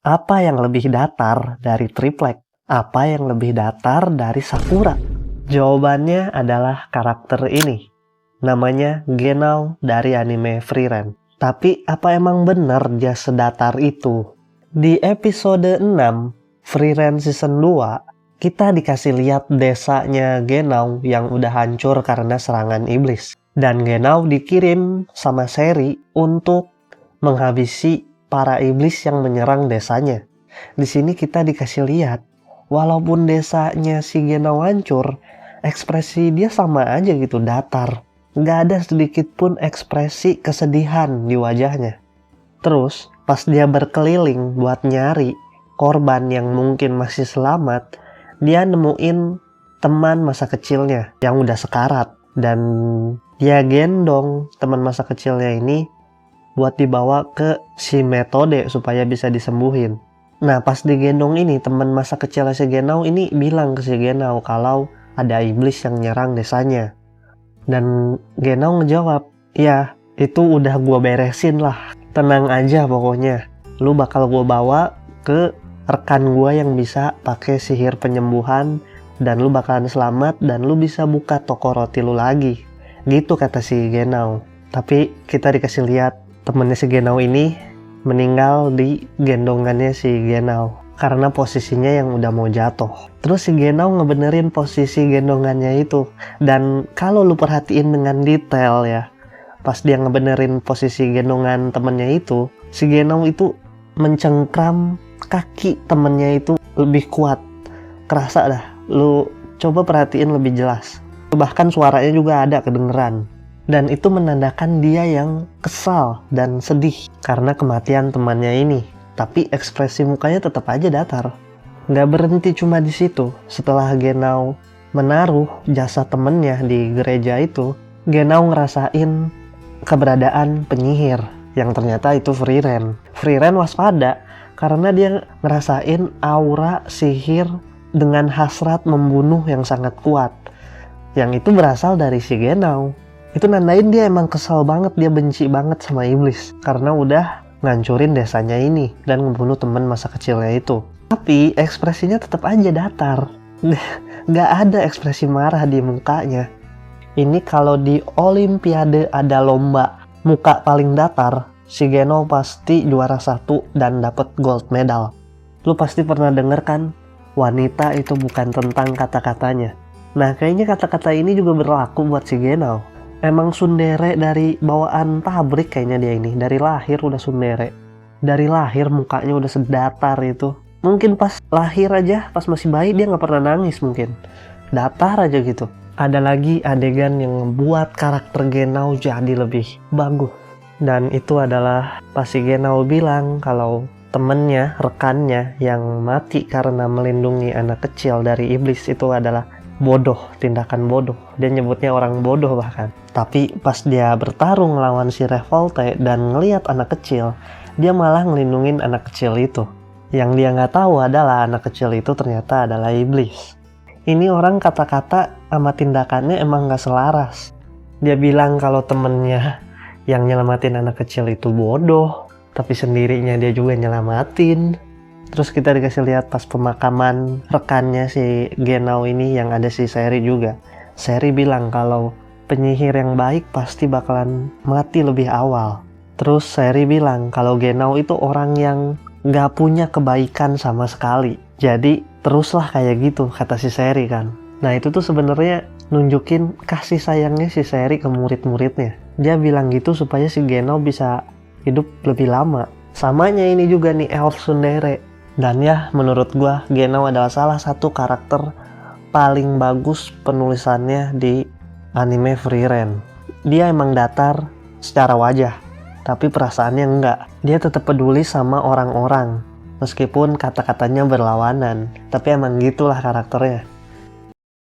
Apa yang lebih datar dari Triplek? Apa yang lebih datar dari Sakura? Jawabannya adalah karakter ini. Namanya Genau dari anime Frieren. Tapi apa emang benar dia sedatar itu? Di episode 6, Frieren season 2, kita dikasih lihat desanya Genau yang udah hancur karena serangan iblis. Dan Genau dikirim sama Seri untuk menghabisi para iblis yang menyerang desanya. Di sini kita dikasih lihat, walaupun desanya si Genau hancur, ekspresi dia sama aja gitu, datar. Nggak ada sedikit pun ekspresi kesedihan di wajahnya. Terus, pas dia berkeliling buat nyari korban yang mungkin masih selamat, dia nemuin teman masa kecilnya yang udah sekarat. Dan dia gendong teman masa kecilnya ini buat dibawa ke si metode supaya bisa disembuhin. Nah, pas digendong ini, teman masa kecil si Genau ini bilang ke si Genau kalau ada iblis yang nyerang desanya. Dan Genau ngejawab, "Ya, itu udah gua beresin lah. Tenang aja pokoknya. Lu bakal gua bawa ke rekan gua yang bisa pakai sihir penyembuhan dan lu bakalan selamat dan lu bisa buka toko roti lu lagi." Gitu kata si Genau. Tapi kita dikasih lihat temennya si Genau ini meninggal di gendongannya si Genau karena posisinya yang udah mau jatuh. Terus si Genau ngebenerin posisi gendongannya itu. Dan kalau lu perhatiin dengan detail ya, pas dia ngebenerin posisi gendongan temennya itu, si Genau itu mencengkram kaki temennya itu lebih kuat. Kerasa dah, lu coba perhatiin lebih jelas. Bahkan suaranya juga ada kedengeran. Dan itu menandakan dia yang kesal dan sedih karena kematian temannya ini. Tapi ekspresi mukanya tetap aja datar. Nggak berhenti cuma di situ. Setelah Genau menaruh jasa temennya di gereja itu, Genau ngerasain keberadaan penyihir yang ternyata itu Frieren. Frieren waspada karena dia ngerasain aura sihir dengan hasrat membunuh yang sangat kuat. Yang itu berasal dari si Genau. Itu nandain dia emang kesal banget, dia benci banget sama iblis karena udah ngancurin desanya ini dan ngebunuh teman masa kecilnya itu. Tapi ekspresinya tetap aja datar. Nggak ada ekspresi marah di mukanya. Ini kalau di Olimpiade ada lomba muka paling datar, si Genau pasti juara 1 dan dapat gold medal. Lu pasti pernah denger kan, wanita itu bukan tentang kata-katanya. Nah, kayaknya kata-kata ini juga berlaku buat si Genau. Emang tsundere dari bawaan pabrik kayaknya dia ini. Dari lahir udah tsundere. Dari lahir mukanya udah sedatar itu. Mungkin pas lahir aja, pas masih bayi dia nggak pernah nangis mungkin. Datar aja gitu. Ada lagi adegan yang membuat karakter Genau jadi lebih bagus. Dan itu adalah pas si Genau bilang kalau temennya, rekannya yang mati karena melindungi anak kecil dari iblis itu adalah bodoh, tindakan bodoh. Dia nyebutnya orang bodoh bahkan. Tapi pas dia bertarung lawan si Revolte dan ngelihat anak kecil, dia malah ngelindungin anak kecil itu. Yang dia nggak tahu adalah anak kecil itu ternyata adalah iblis. Ini orang kata-kata sama tindakannya emang nggak selaras. Dia bilang kalau temennya yang nyelamatin anak kecil itu bodoh, tapi sendirinya dia juga nyelamatin. Terus kita dikasih lihat pas pemakaman rekannya si Genau ini yang ada si Seri juga. Seri bilang kalau penyihir yang baik pasti bakalan mati lebih awal. Terus Seri bilang kalau Genau itu orang yang gak punya kebaikan sama sekali. Jadi teruslah kayak gitu kata si Seri kan. Nah itu tuh sebenarnya nunjukin kasih sayangnya si Seri ke murid-muridnya. Dia bilang gitu supaya si Genau bisa hidup lebih lama. Samanya ini juga nih elf tsundere. Dan ya menurut gua Genau adalah salah satu karakter paling bagus penulisannya di anime Frieren. Dia emang datar secara wajah, tapi perasaannya enggak. Dia tetap peduli sama orang-orang, meskipun kata-katanya berlawanan. Tapi emang gitulah karakternya.